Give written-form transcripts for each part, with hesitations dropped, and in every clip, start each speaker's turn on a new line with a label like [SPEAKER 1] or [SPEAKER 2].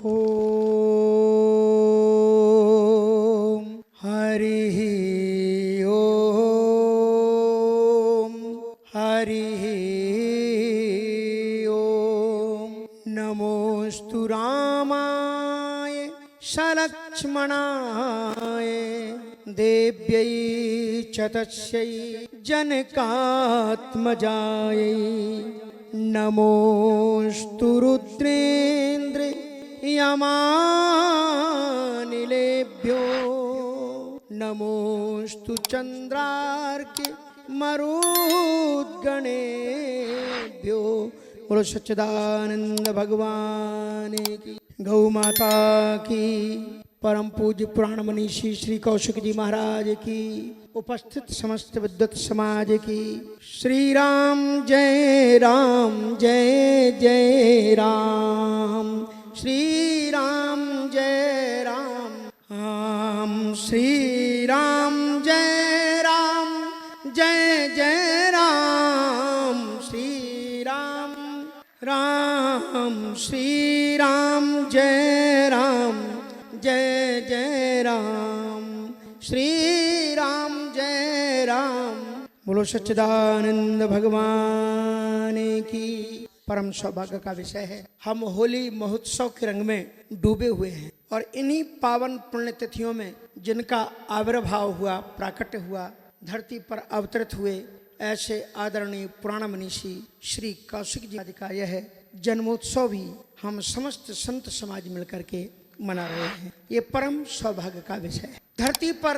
[SPEAKER 1] ओम हरि ओम हरि ओम। नमोस्तु रामाय सलक्ष्मणाय देव्यै च तस्यै जनकात्मजायै। नमोस्तु रुद्रेन्द्र यमानिलेभ्यो। नमोस्तु चंद्रार्के मरुद्गणेभ्यो। बोलो सच्चिदानंद भगवान की, गौ माता की, परम पूज्य पुराण मनीषी श्री कौशिक जी महाराज की, उपस्थित समस्त विद्वत समाज की। श्री राम जय जय राम। श्री राम जय राम। श्री राम जय जय राम। श्री राम श्री राम जय जय राम। श्री राम जय राम। बोलो सच्चिदानंद भगवान की। परम सौभाग्य का विषय है, हम होली महोत्सव के रंग में डूबे हुए हैं और इन्हीं पावन पुण्य तिथियों में जिनका आविर्भाव हुआ, प्राकट्य हुआ, धरती पर अवतरित हुए, ऐसे आदरणीय पुराण मनीषी श्री कौशिक जी का यह जन्मोत्सव भी हम समस्त संत समाज मिलकर के मना रहे हैं। ये परम सौभाग्य का विषय है। धरती पर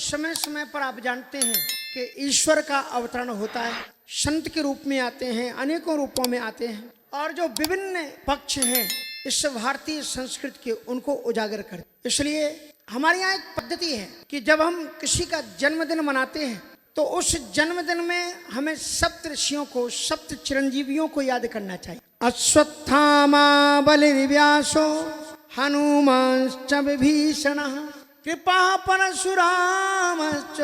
[SPEAKER 1] समय समय पर आप जानते हैं कि ईश्वर का अवतरण होता है। संत के रूप में आते हैं, अनेकों रूपों में आते हैं, और जो विभिन्न पक्ष हैं इस भारतीय संस्कृति के, उनको उजागर करते। इसलिए हमारे यहाँ एक पद्धति है कि जब हम किसी का जन्मदिन मनाते हैं तो उस जन्मदिन में हमें सप्त ऋषियों को, सप्त चिरंजीवियों को याद करना चाहिए। अश्वत्थामा बलिर्व्यासो हनुमांश्च विभीषणः कृपा परशुरामश्च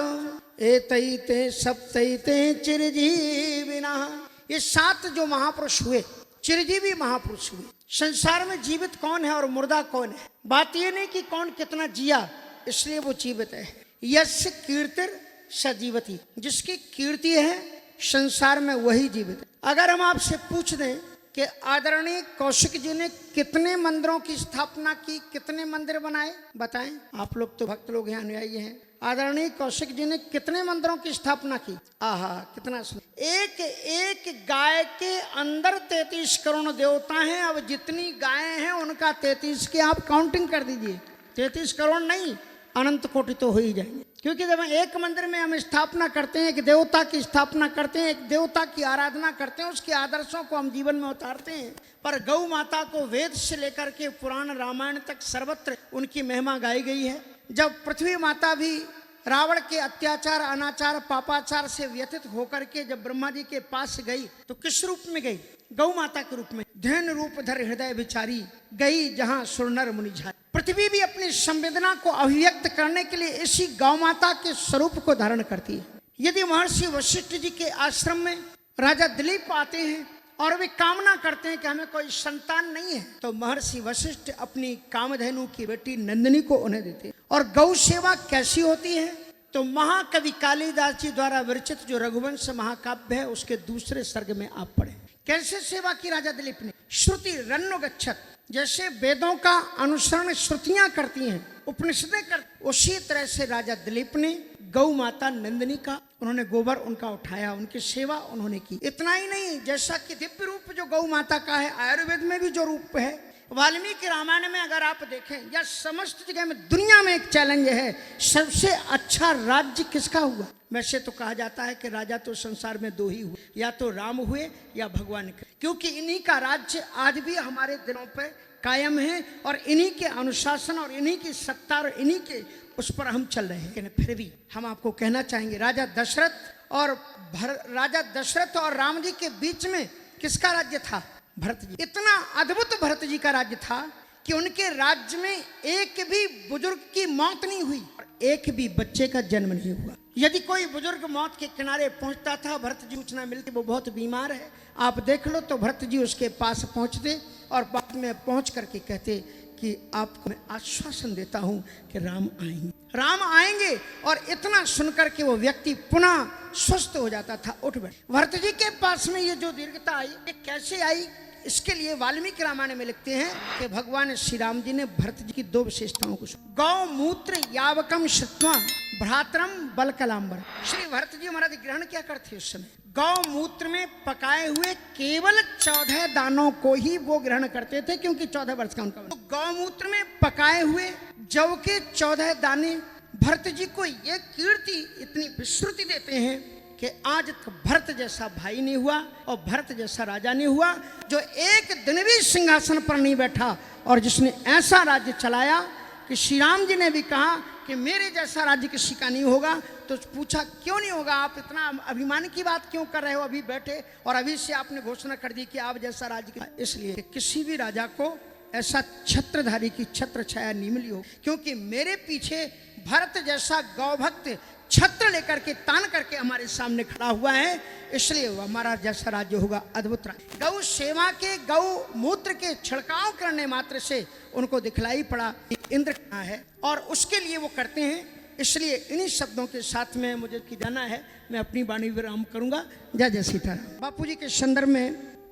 [SPEAKER 1] एतैते सप्तैते चिरजीविनः। ये 7 जो महापुरुष हुए, चिरजीवी महापुरुष हुए। संसार में जीवित कौन है और मुर्दा कौन है? बात ये नहीं कि कौन कितना जिया इसलिए वो जीवित है। यस्य कीर्तिर सजीवती, जिसकी कीर्ति है संसार में वही जीवित है। अगर हम आपसे पूछ दें कि आदरणीय कौशिक जी ने कितने मंदिरों की स्थापना की, कितने मंदिर बनाए, बताएं। आप लोग तो भक्त लोग हैं, अनुयायी हैं। आदरणीय कौशिक जी ने कितने मंदिरों की स्थापना की? आहा, कितना सुंदर। एक एक गाय के अंदर 33 करोड़ देवता हैं। अब जितनी गायें हैं उनका 33 की आप काउंटिंग कर दीजिए। 33 करोड़ नहीं, अनंत कोटि तो हो ही जाएंगे। क्योंकि जब एक मंदिर में हम स्थापना करते हैं, एक देवता की स्थापना करते हैं, एक देवता की आराधना करते हैं, उसके आदर्शों को हम जीवन में उतारते हैं। पर गौ माता को वेद से लेकर के पुराण रामायण तक सर्वत्र उनकी महिमा गाई गई है। जब पृथ्वी माता भी रावण के अत्याचार, अनाचार, पापाचार से व्यथित होकर के जब ब्रह्मा जी के पास गई तो किस रूप में गई? गौ माता के रूप में। धैन रूप धर हृदय विचारी, गई जहां सुरनर मुनि झारी। पृथ्वी भी अपनी संवेदना को अभिव्यक्त करने के लिए इसी गौ माता के स्वरूप को धारण करती है। यदि महर्षि वशिष्ठ जी के आश्रम में राजा दिलीप आते हैं और वे कामना करते हैं कि हमें कोई संतान नहीं है, तो महर्षि वशिष्ठ अपनी कामधेनु की बेटी नंदिनी को उन्हें देते हैं। और गौ सेवा कैसी होती है? तो महाकवि कालिदास जी द्वारा विरचित जो रघुवंश महाकाव्य है उसके दूसरे सर्ग में आप पढ़े। कैसे सेवा की राजा दिलीप ने? श्रुति रन्नो गच्छत, जैसे वेदों का अनुसरण श्रुतियां करती हैं, उपनिषदें कर, उसी तरह से राजा दिलीप ने गौ माता नंदिनी का, उन्होंने गोबर उनका उठाया, उनकी सेवा उन्होंने की। इतना ही नहीं, जैसा कि दिव्य रूप जो गौ माता का है, आयुर्वेद में भी जो रूप है, वाल्मीकि रामायण में अगर आप देखें, या समस्त जगह में, दुनिया में एक चैलेंज है, सबसे अच्छा राज्य किसका हुआ? वैसे तो कहा जाता है कि राजा तो संसार में 2 ही हुए, या तो राम हुए या भगवान के, क्योंकि इन्हीं का राज्य आज भी हमारे दिलों पर कायम है और इन्हीं के अनुशासन और इन्हीं की सत्ता और इन्हीं के उस पर हम चल रहे हैं। लेकिन फिर भी हम आपको कहना चाहेंगे, राजा दशरथ और राम जी के बीच में किसका राज्य था? भरत जी। इतना अद्भुत भरत जी का राज्य था कि उनके राज्य में एक भी बुजुर्ग की मौत नहीं हुई और एक भी बच्चे का जन्म नहीं हुआ। यदि कोई बुजुर्ग मौत के किनारे पहुंचता था, भरत जी सूचना मिलती वो बहुत बीमार है, आप देख लो, तो भरत जी उसके पास पहुंचते और बाद में पहुंच करके कहते कि आपको मैं आश्वासन देता हूं कि राम आएंगे, राम आएंगे। और इतना सुनकर के वो व्यक्ति पुनः स्वस्थ हो जाता था, उठ बैठ। भरत जी के पास में ये जो दीर्घता आई, ये कैसे आई, इसके लिए वाल्मीकि रामायण में लिखते हैं कि भगवान श्री राम जी ने भरत जी की दो विशेषताओं को, गौ मूत्र यावकम श्रुत्वा भ्रातरम बलकलांबर। श्री भरत जी महाराज ग्रहण क्या करते उस समय, गौ मूत्र में पकाए हुए केवल 14 दानों को ही वो ग्रहण करते थे, क्योंकि 14 वर्ष का उनका। तो गौ मूत्र में पकाए हुए जव के 14 दाने भरत जी को ये कीर्ति इतनी विश्रुति देते हैं कि आज तक भरत जैसा भाई नहीं हुआ और भरत जैसा राजा नहीं हुआ जो एक दिन भी सिंहासन पर नहीं बैठा और जिसने ऐसा राज्य चलाया कि श्री राम जी ने भी कहा कि मेरे जैसा राज्य किसी का नहीं होगा। तो पूछा क्यों नहीं होगा, आप इतना अभिमान की बात क्यों कर रहे हो, अभी बैठे और अभी से आपने घोषणा कर दी कि आप जैसा राज्य। इसलिए कि किसी भी राजा को ऐसा छत्रधारी की छत्र छाया नहीं मिली हो, क्योंकि मेरे पीछे भरत जैसा गौभक्त छत्र लेकर के तान करके हमारे सामने खड़ा हुआ है, इसलिए वो हमारा जैसा राज्य होगा अद्भुत राज्य। गौ सेवा के, गौ मूत्र के छिड़काव करने मात्र से उनको दिखलाई पड़ा इंद्र कहाँ है और उसके लिए वो करते हैं। इसलिए इन्हीं शब्दों के साथ में मुझे की जाना है, मैं अपनी वाणी विराम करूंगा। जय जय सीताराम। बापू जी के संदर्भ में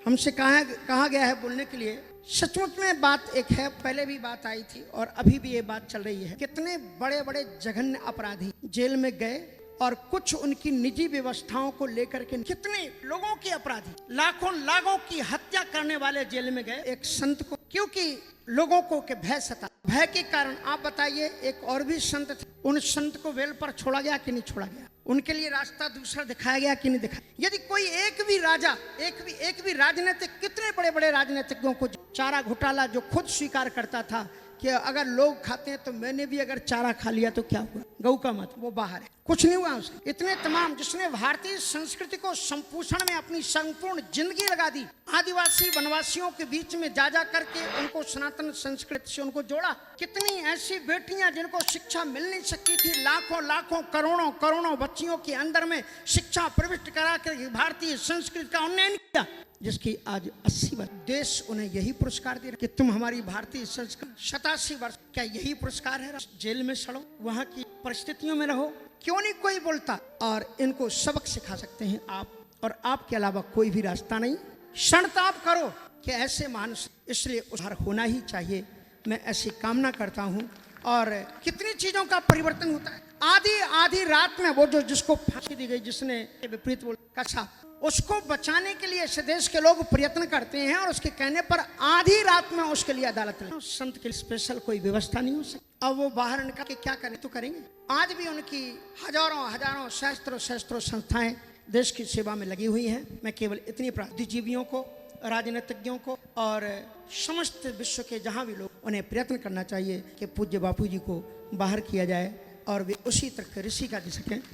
[SPEAKER 1] हमसे कहा गया है बोलने के लिए। सचमुच में बात एक है, पहले भी बात आई थी और अभी भी ये बात चल रही है। कितने बड़े बड़े जघन्य अपराधी जेल में गए और कुछ उनकी निजी व्यवस्थाओं को लेकर के कितने लोगों के अपराधी, लाखों लाखों की हत्या करने वाले जेल में गए एक संत को, क्योंकि लोगों को के भय सता। भय के कारण आप बताइए, एक और भी संत थे, उन संत को वेल पर छोड़ा गया कि नहीं छोड़ा गया, उनके लिए रास्ता दूसरा दिखाया गया कि नहीं दिखाया। यदि कोई एक भी राजा, एक भी राजनीतिक, कितने बड़े बड़े राजनीतिकों को चारा घोटाला जो खुद स्वीकार करता था कि अगर लोग खाते हैं तो मैंने भी अगर चारा खा लिया तो क्या हुआ, गऊ का मत, वो बाहर है, कुछ नहीं हुआ उसके। इतने तमाम, जिसने भारतीय संस्कृति को संपोषण में अपनी संपूर्ण जिंदगी लगा दी, आदिवासी वनवासियों के बीच में जा करके उनको सनातन संस्कृति से उनको जोड़ा। कितनी ऐसी बेटियां जिनको शिक्षा मिल नहीं सकती थी, लाखों लाखों करोड़ों करोड़ों बच्चियों के अंदर में शिक्षा प्रविष्ट करा कर भारतीय संस्कृति का उन्नयन किया, जिसकी आज 80 वर्ष देश उन्हें यही पुरस्कार दे रहा कि तुम हमारी भारतीय संस्कृति। 87 वर्ष क्या यही पुरस्कार है? जेल में सड़ो, वहां की परिस्थितियों में रहो, क्यों नहीं कोई बोलता? और इनको सबक सिखा सकते हैं आप, और आपके अलावा कोई भी रास्ता नहीं। क्षणताप करो कि ऐसे महान, इसलिए उधार होना ही चाहिए। मैं ऐसी कामना करता हूँ। और कितनी चीजों का परिवर्तन होता है। आधी आधी रात में वो जो जिसको फांसी दी गई, जिसने विपरीत बोल कसा, उसको बचाने के लिए इस देश के लोग प्रयत्न करते हैं और उसके कहने पर आधी रात में उसके लिए अदालत में संत के स्पेशल कोई व्यवस्था नहीं हो सकती। अब वो बाहर निकल के क्या करें तो करेंगे। आज भी उनकी हजारों हजारों सहस्त्रों संस्थाएं देश की सेवा में लगी हुई हैं। मैं केवल इतनी बुद्धिजीवियों को, राजनीतिज्ञों को और समस्त विश्व के जहाँ भी लोग, उन्हें प्रयत्न करना चाहिए कि पूज्य बापू जी को बाहर किया जाए और वे उसी तरह ऋषि का दे सकें।